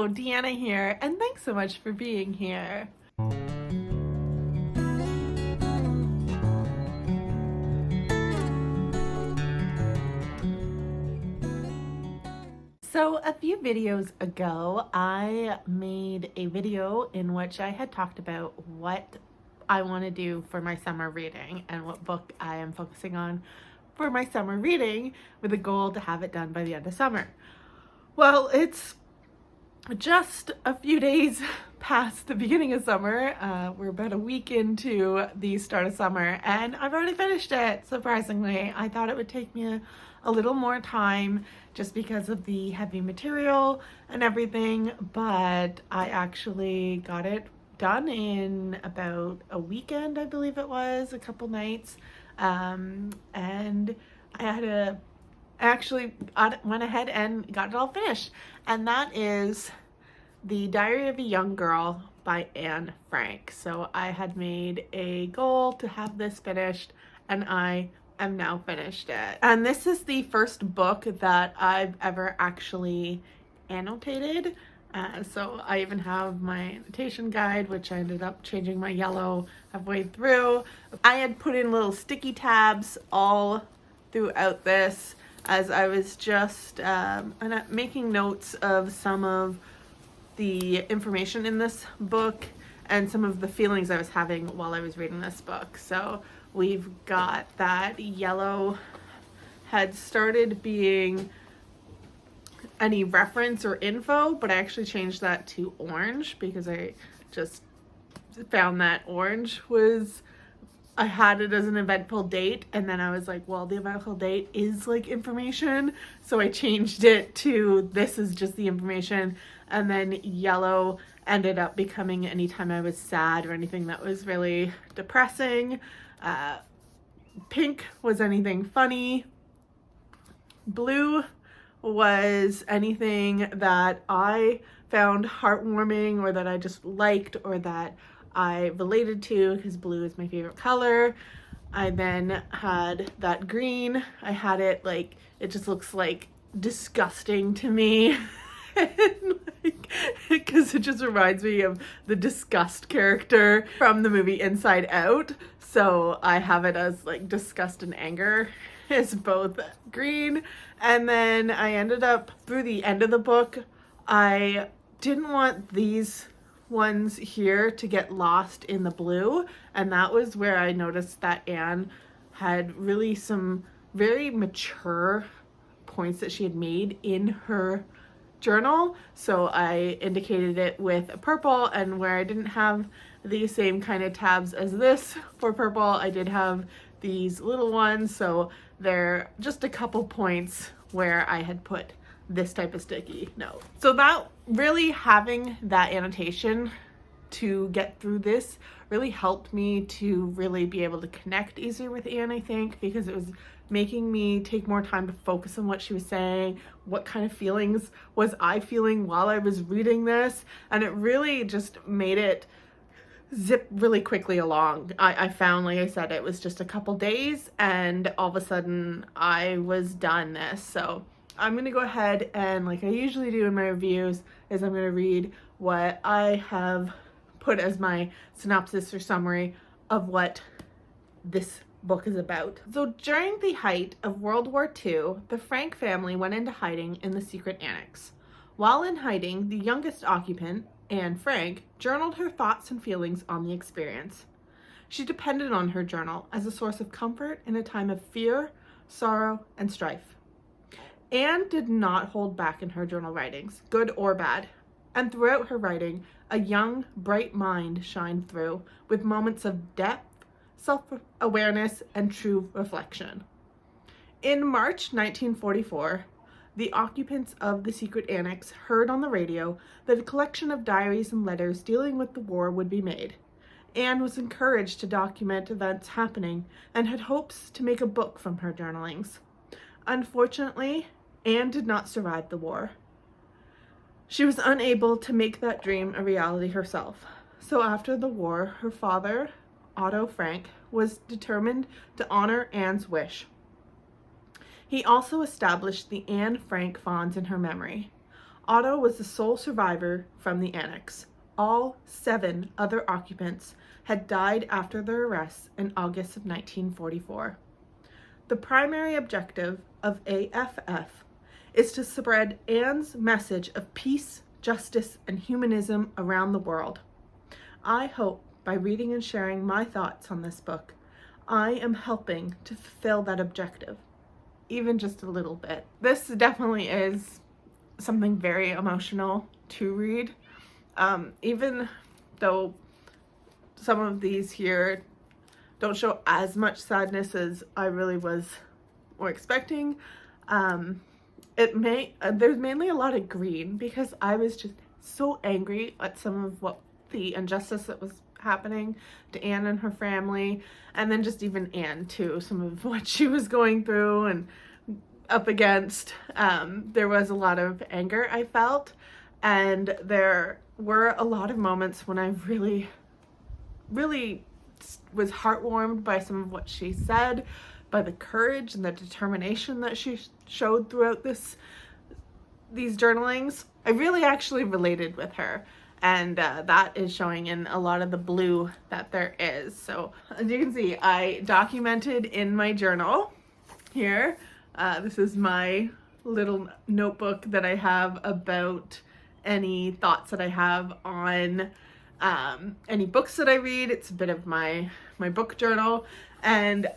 Hello, Deanna here, and thanks so much for being here. So a few videos ago, I made a video in which I had talked about what I want to do for my summer reading and what book I am focusing on for my summer reading with a goal to have it done by the end of summer. Well, it's just a few days past the beginning of summer. We're about a week into the start of summer and I've already finished it, surprisingly. I thought it would take me a little more time just because of the heavy material and everything, but I actually got it done in about a weekend, I believe it was, a couple nights. And I actually went ahead and got it all finished, and that is The Diary of a Young Girl by Anne Frank. So I had made a goal to have this finished, and I am now finished it. And this is the first book that I've ever actually annotated. So I even have my annotation guide, which I ended up changing my yellow halfway through. I had put in little sticky tabs all throughout this as I was just making notes of some of the information in this book and some of the feelings I was having while I was reading this book. So we've got that yellow had started being any reference or info, but I actually changed that to orange because I just found that orange was, I had it as an eventful date, and then I was like, well, the eventful date is like information, so I changed it to this is just the information. And then yellow ended up becoming anytime I was sad or anything that was really depressing. Pink was anything funny. Blue was anything that I found heartwarming or that I just liked or that I related to, because blue is my favorite color. I then had that green. I had it like, it just looks like disgusting to me. Because it just reminds me of the disgust character from the movie Inside Out. So I have it as like disgust and anger is both green. And then I ended up, through the end of the book, I didn't want these ones here to get lost in the blue, and that was where I noticed that Anne had really some very mature points that she had made in her journal. So I indicated it with a purple, and where I didn't have the same kind of tabs as this for purple, I did have these little ones, so they're just a couple points where I had put this type of sticky note. So that really, having that annotation to get through this really helped me to really be able to connect easier with Anne, I think, because it was making me take more time to focus on what she was saying, what kind of feelings was I feeling while I was reading this, and it really just made it zip really quickly along. I found, like I said, it was just a couple days and all of a sudden I was done this. So I'm going to go ahead and, like I usually do in my reviews, is I'm going to read what I have put as my synopsis or summary of what this book is about. So during the height of World War II, the Frank family went into hiding in the Secret Annex. While in hiding, the youngest occupant, Anne Frank, journaled her thoughts and feelings on the experience. She depended on her journal as a source of comfort in a time of fear, sorrow, and strife. Anne did not hold back in her journal writings, good or bad, and throughout her writing, a young, bright mind shined through, with moments of depth, self-awareness, and true reflection. In March 1944, the occupants of the Secret Annex heard on the radio that a collection of diaries and letters dealing with the war would be made. Anne was encouraged to document events happening and had hopes to make a book from her journalings. Unfortunately, Anne did not survive the war. She was unable to make that dream a reality herself. So after the war, her father, Otto Frank, was determined to honor Anne's wish. He also established the Anne Frank Fonds in her memory. Otto was the sole survivor from the annex. All 7 other occupants had died after their arrests in August of 1944. The primary objective of AFF is to spread Anne's message of peace, justice, and humanism around the world. I hope by reading and sharing my thoughts on this book, I am helping to fulfill that objective, even just a little bit. This definitely is something very emotional to read, even though some of these here don't show as much sadness as I really was more expecting. There's mainly a lot of green because I was just so angry at some of what the injustice that was happening to Anne and her family, and then just even Anne too, some of what she was going through and up against. There was a lot of anger I felt, and there were a lot of moments when I really was heartwarmed by some of what she said, by the courage and the determination that she showed throughout these journalings. I really actually related with her, and that is showing in a lot of the blue that there is. So as you can see, I documented in my journal here. This is my little notebook that I have about any thoughts that I have on any books that I read. It's a bit of my book journal, and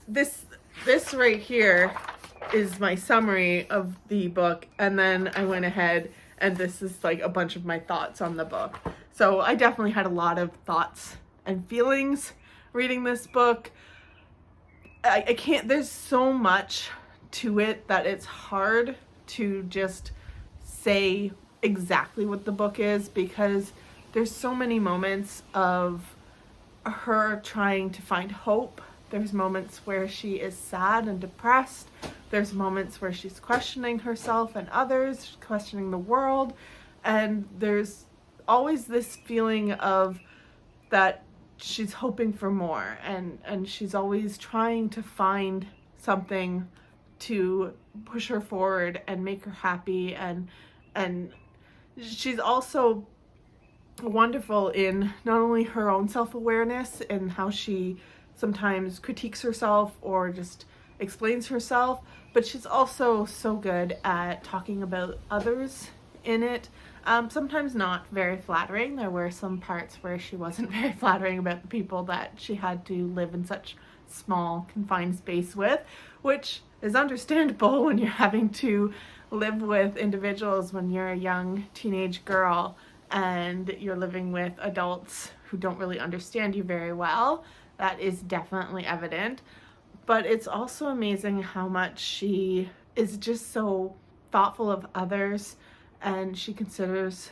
this right here is my summary of the book, and then I went ahead and this is like a bunch of my thoughts on the book. So I definitely had a lot of thoughts and feelings reading this book. I can't, there's so much to it that it's hard to just say exactly what the book is, because there's so many moments of her trying to find hope. There's moments where she is sad and depressed. There's moments where she's questioning herself and others, questioning the world. And there's always this feeling of that she's hoping for more, and she's always trying to find something to push her forward and make her happy. And she's also wonderful in not only her own self-awareness and how she sometimes critiques herself or just explains herself, but she's also so good at talking about others in it. Sometimes not very flattering. There were some parts where she wasn't very flattering about the people that she had to live in such small confined space with, which is understandable when you're having to live with individuals when you're a young teenage girl and you're living with adults who don't really understand you very well. That is definitely evident. But it's also amazing how much she is just so thoughtful of others, and she considers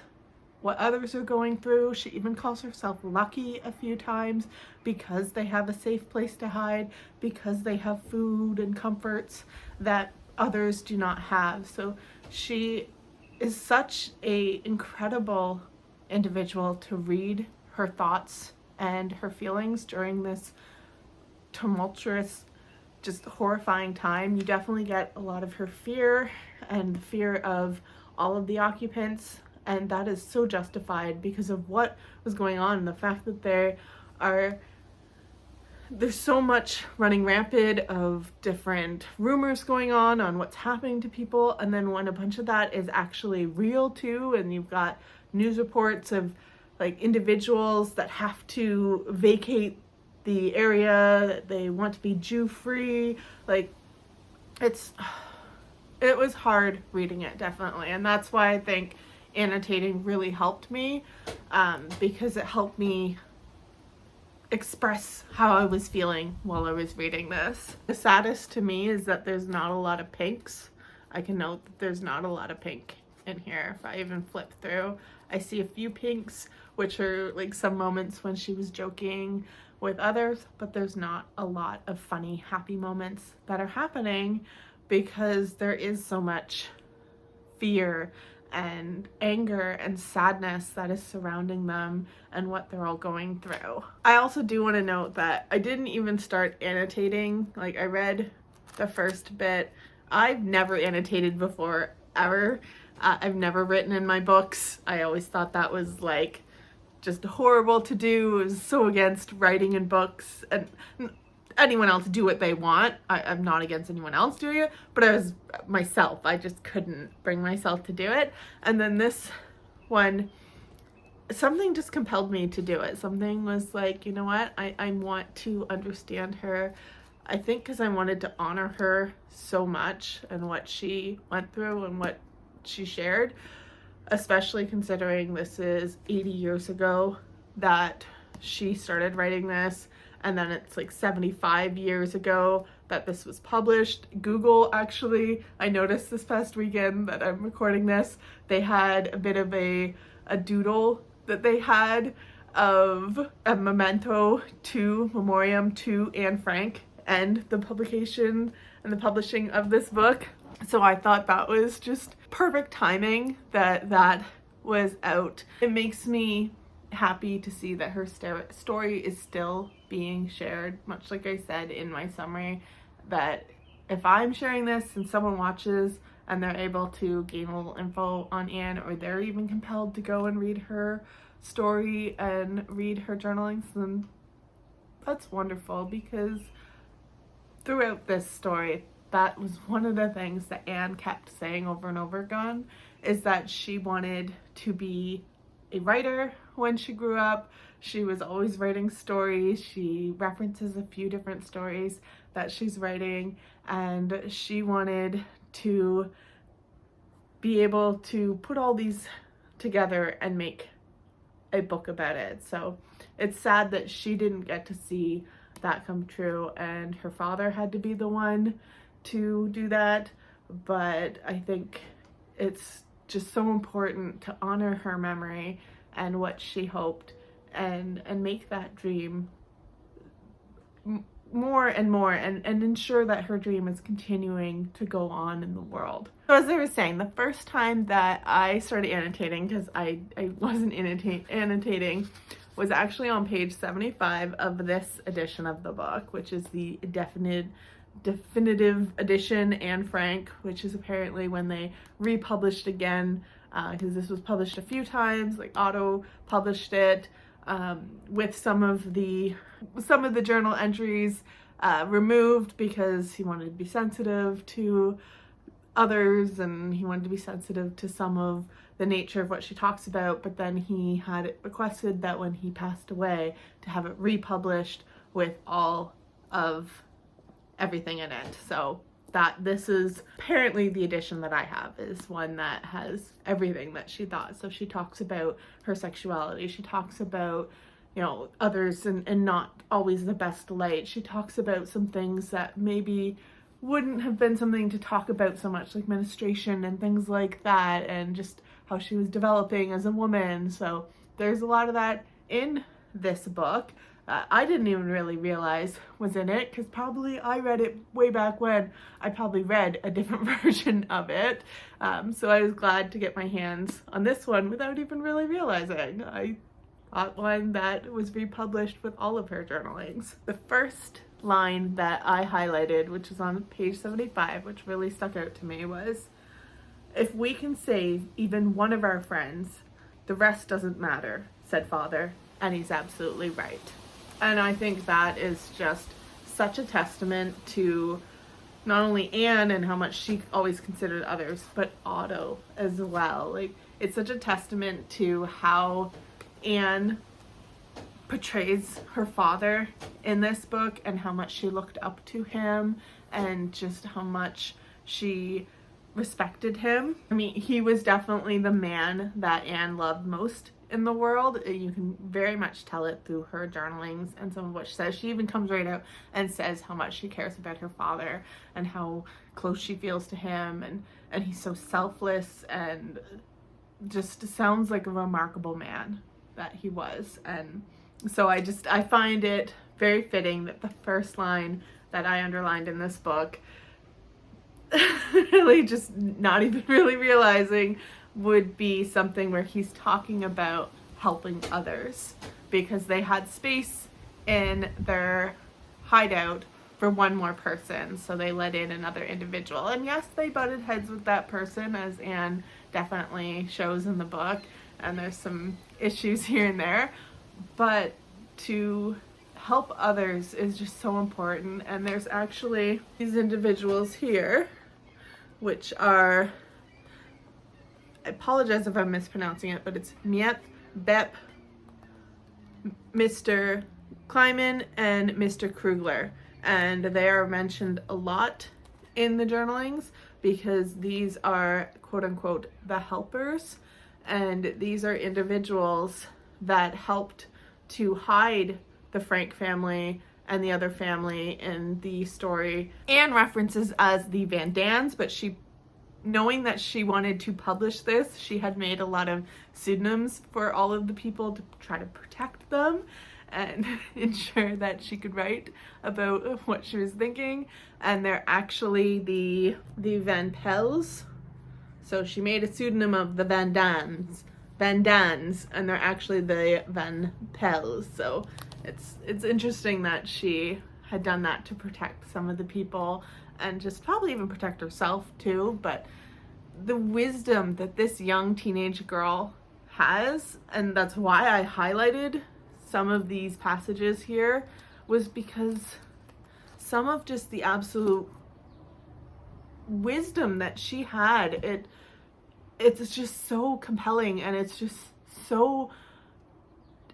what others are going through. She even calls herself lucky a few times because they have a safe place to hide, because they have food and comforts that others do not have. So she is such a incredible individual to read her thoughts and her feelings during this tumultuous, just horrifying time. You definitely get a lot of her fear and the fear of all of the occupants, and that is so justified because of what was going on and the fact that there's so much running rampant of different rumors going on what's happening to people, and then when a bunch of that is actually real too, and you've got news reports of like individuals that have to vacate the area, they want to be Jew-free, like it was hard reading it, definitely. And that's why I think annotating really helped me, because it helped me express how I was feeling while I was reading this. The saddest to me is that there's not a lot of pinks. I can note that there's not a lot of pink in here. If I even flip through, I see a few pinks, which are like some moments when she was joking with others, but there's not a lot of funny, happy moments that are happening because there is so much fear and anger and sadness that is surrounding them and what they're all going through. I also do want to note that I didn't even start annotating. Like, I read the first bit. I've never annotated before, ever. I've never written in my books. I always thought that was like just horrible to do. It was so against writing in books, and anyone else do what they want. I'm not against anyone else doing it, but I was myself. I just couldn't bring myself to do it. And then this one, something just compelled me to do it. Something was like, you know what? I want to understand her. I think because I wanted to honor her so much and what she went through and what she shared, especially considering this is 80 years ago that she started writing this, and then it's like 75 years ago that this was published. Google, actually, I noticed this past weekend that I'm recording this, they had a bit of a doodle that they had of a memento to, memoriam to Anne Frank and the publication and the publishing of this book. So I thought that was just perfect timing that that was out. It makes me happy to see that her story is still being shared, much like I said in my summary, that if I'm sharing this and someone watches and they're able to gain a little info on Anne, or they're even compelled to go and read her story and read her journalings, then that's wonderful, because throughout this story, that was one of the things that Anne kept saying over and over again, is that she wanted to be a writer when she grew up. She was always writing stories. She references a few different stories that she's writing, and she wanted to be able to put all these together and make a book about it. So it's sad that she didn't get to see that come true, and her father had to be the one to do that. But I think it's just so important to honor her memory and what she hoped, and make that dream more and more, and ensure that her dream is continuing to go on in the world. So as I was saying, the first time that I started annotating, because I wasn't annotating, was actually on page 75 of this edition of the book, which is the definitive edition, Anne Frank, which is apparently when they republished again, because this was published a few times, like Otto published it, with some of the journal entries removed, because he wanted to be sensitive to others, and he wanted to be sensitive to some of the nature of what she talks about. But then he had requested that when he passed away, to have it republished with all of everything in it. So that this is apparently the edition that I have, is one that has everything that she thought. So she talks about her sexuality, she talks about, you know, others and not always the best light. She talks about some things that maybe wouldn't have been something to talk about so much, like menstruation and things like that, and just how she was developing as a woman. So there's a lot of that in this book. I didn't even really realize was in it, because probably I read it way back when. I probably read a different version of it. So I was glad to get my hands on this one without even really realizing. I got one that was republished with all of her journalings. The first line that I highlighted, which is on page 75, which really stuck out to me, was, "If we can save even one of our friends, the rest doesn't matter," said Father, and he's absolutely right. And I think that is just such a testament to not only Anne and how much she always considered others, but Otto as well. Like, it's such a testament to how Anne portrays her father in this book, and how much she looked up to him, and just how much she respected him. I mean, he was definitely the man that Anne loved most in the world. You can very much tell it through her journalings and some of what she says. She even comes right out and says how much she cares about her father and how close she feels to him, and he's so selfless, and just sounds like a remarkable man that he was. And so I find it very fitting that the first line that I underlined in this book, really just not even really realizing, would be something where he's talking about helping others, because they had space in their hideout for one more person, so they let in another individual. And yes, they butted heads with that person, as Anne definitely shows in the book, and there's some issues here and there, but to help others is just so important. And there's actually these individuals here, which are, I apologize if I'm mispronouncing it, but it's Miep, Bep, Mr. Kleiman, and Mr. Krugler. And they are mentioned a lot in the journalings because these are quote unquote the helpers. And these are individuals that helped to hide the Frank family and the other family in the story. Anne references as the Van Dans, but knowing that she wanted to publish this, she had made a lot of pseudonyms for all of the people to try to protect them and ensure that she could write about what she was thinking. And they're actually the Van Pels. So she made a pseudonym of the Van Dans, and they're actually the Van Pels. So it's interesting that she had done that to protect some of the people and just probably even protect herself too. But the wisdom that this young teenage girl has, and that's why I highlighted some of these passages here, was because some of just the absolute wisdom that she had, it's just so compelling, and it's just so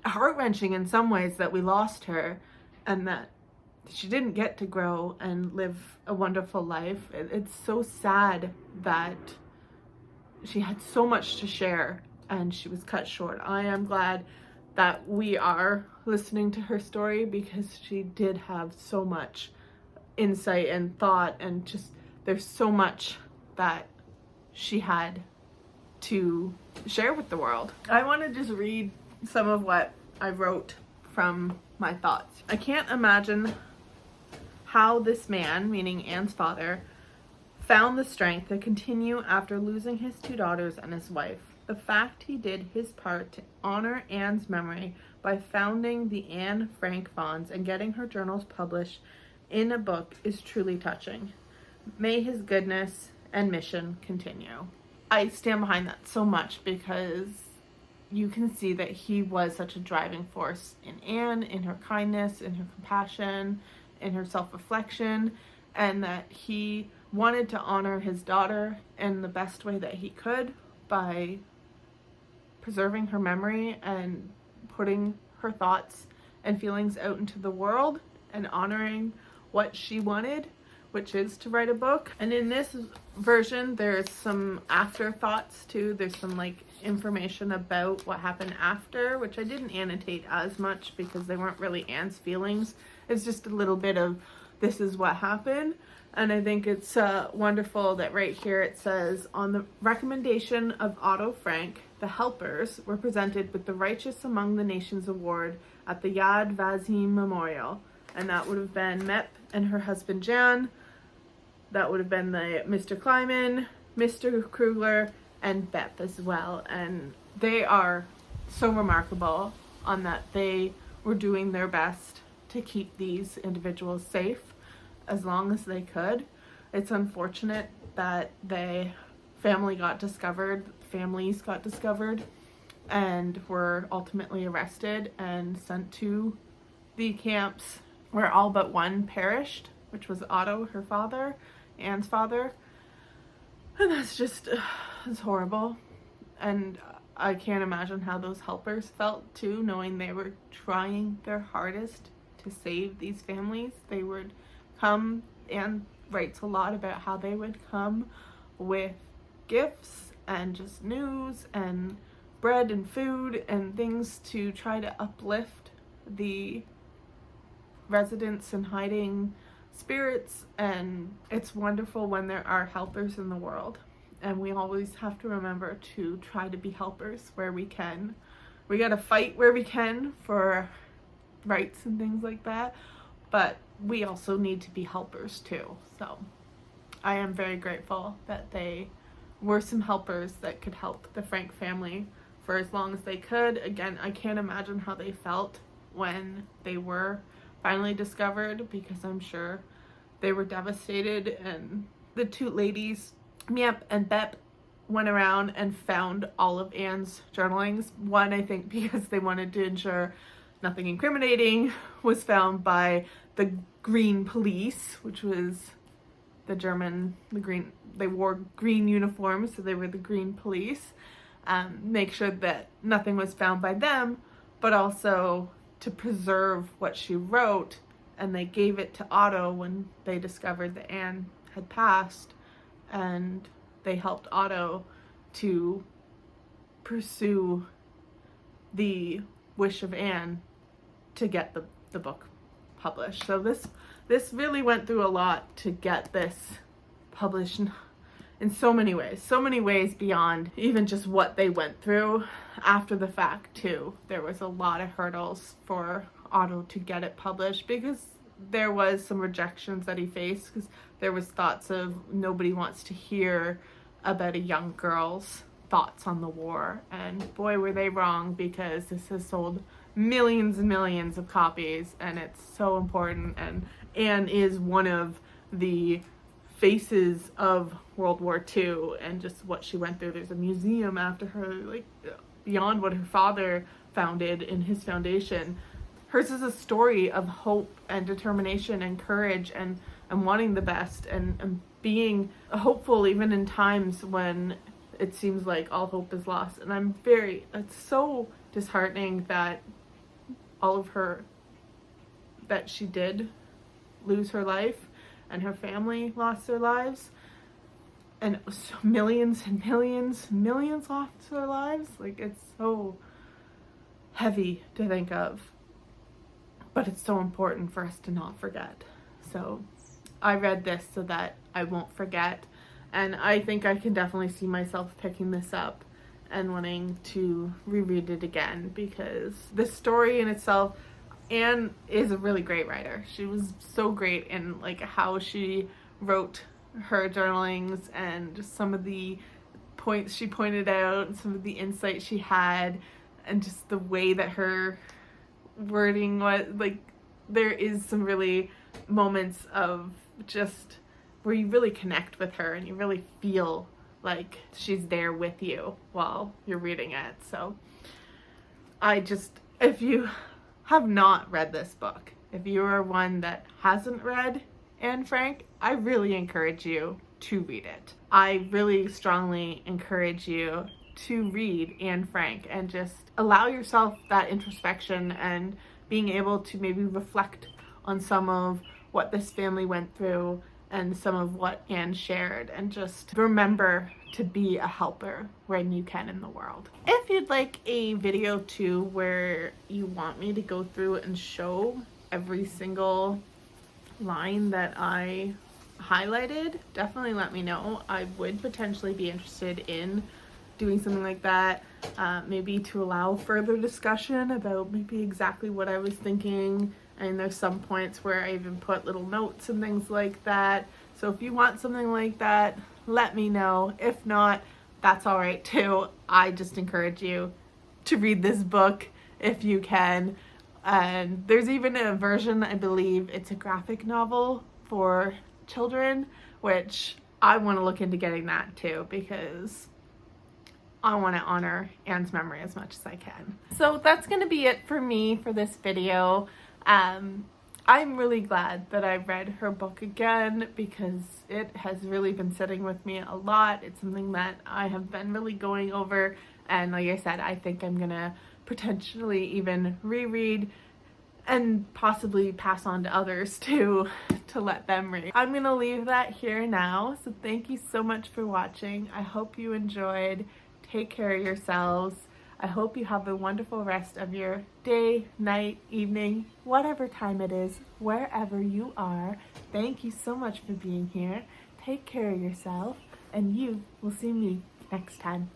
heart-wrenching in some ways that we lost her and that she didn't get to grow and live a wonderful life. It's so sad that she had so much to share and she was cut short. I am glad that we are listening to her story because she did have so much insight and thought, and just there's so much that she had to share with the world. I want to just read some of what I wrote from my thoughts. I can't imagine how this man, meaning Anne's father, found the strength to continue after losing his 2 daughters and his wife. The fact he did his part to honor Anne's memory by founding the Anne Frank Funds and getting her journals published in a book is truly touching. May his goodness and mission continue. I stand behind that so much because you can see that he was such a driving force in Anne, in her kindness, in her compassion, in her self-reflection, and that he wanted to honor his daughter in the best way that he could by preserving her memory and putting her thoughts and feelings out into the world and honoring what she wanted, which is to write a book. And in this version, there's some afterthoughts too. There's some like information about what happened after, which I didn't annotate as much because they weren't really Anne's feelings. It's just a little bit of this is what happened. And I think it's wonderful that right here it says, on the recommendation of Otto Frank, the helpers were presented with the Righteous Among the Nations Award at the Yad Vashem Memorial. And that would have been Mep and her husband Jan. That would have been the Mr. Kleiman, Mr. Krugler, and Bep as well. And they are so remarkable on that they were doing their best to keep these individuals safe as long as they could. It's unfortunate that families got discovered and were ultimately arrested and sent to the camps where all but one perished, which was Otto, her father, Anne's father. And that's just, it's horrible. And I can't imagine how those helpers felt too, knowing they were trying their hardest to save these families. They would come, and writes a lot about how they would come with gifts and just news and bread and food and things to try to uplift the residents and hiding spirits. And it's wonderful when there are helpers in the world, and we always have to remember to try to be helpers where we can. We gotta fight where we can for rights and things like that, but we also need to be helpers too. So I am very grateful that they were some helpers that could help the Frank family for as long as they could. Again, I can't imagine how they felt when they were finally discovered, because I'm sure they were devastated. And the 2 ladies, Miep and Bep, went around and found all of Anne's journalings. One, I think because they wanted to ensure nothing incriminating was found by the Green Police, which was the German, they wore green uniforms, so they were the Green Police. Make sure that nothing was found by them, but also to preserve what she wrote, and they gave it to Otto when they discovered that Anne had passed, and they helped Otto to pursue the wish of Anne to get the book published. So this really went through a lot to get this published in so many ways beyond even just what they went through after the fact too. There was a lot of hurdles for Otto to get it published because there was some rejections that he faced, because there was thoughts of nobody wants to hear about a young girl's thoughts on the war, and boy were they wrong, because this has sold millions and millions of copies and it's so important, and Anne is one of the faces of World War II and just what she went through. There's a museum after her, like beyond what her father founded in his foundation. Hers is a story of hope and determination and courage and wanting the best and being hopeful even in times when it seems like all hope is lost. And it's so disheartening that that she did lose her life and her family lost their lives, and so millions and millions lost their lives. Like, it's so heavy to think of, but it's so important for us to not forget. So I read this so that I won't forget, and I think I can definitely see myself picking this up and wanting to reread it again, because the story in itself, Anne is a really great writer. She was so great in like how she wrote her journalings and just some of the points she pointed out and some of the insight she had, and just the way that her wording was. Like, there is some really moments of just where you really connect with her and you really feel like she's there with you while you're reading it. So if you have not read this book, if you are one that hasn't read Anne Frank, I really encourage you to read it. I really strongly encourage you to read Anne Frank and just allow yourself that introspection and being able to maybe reflect on some of what this family went through and some of what Anne shared, and just remember to be a helper when you can in the world. If you'd like a video too where you want me to go through and show every single line that I highlighted, definitely let me know. I would potentially be interested in doing something like that, maybe to allow further discussion about maybe exactly what I was thinking. And there's some points where I even put little notes and things like that. So if you want something like that, let me know. If not, that's all right too. I just encourage you to read this book if you can. And there's even a version, I believe it's a graphic novel for children, which I want to look into getting that too, because I want to honor Anne's memory as much as I can. So that's going to be it for me for this video. I'm really glad that I read her book again, because it has really been sitting with me a lot. It's something that I have been really going over, and like I said, I think I'm gonna potentially even reread and possibly pass on to others to let them read. I'm gonna leave that here now, so thank you so much for watching. I hope you enjoyed. Take care of yourselves. I hope you have a wonderful rest of your day, night, evening, whatever time it is, wherever you are. Thank you so much for being here. Take care of yourself, and you will see me next time.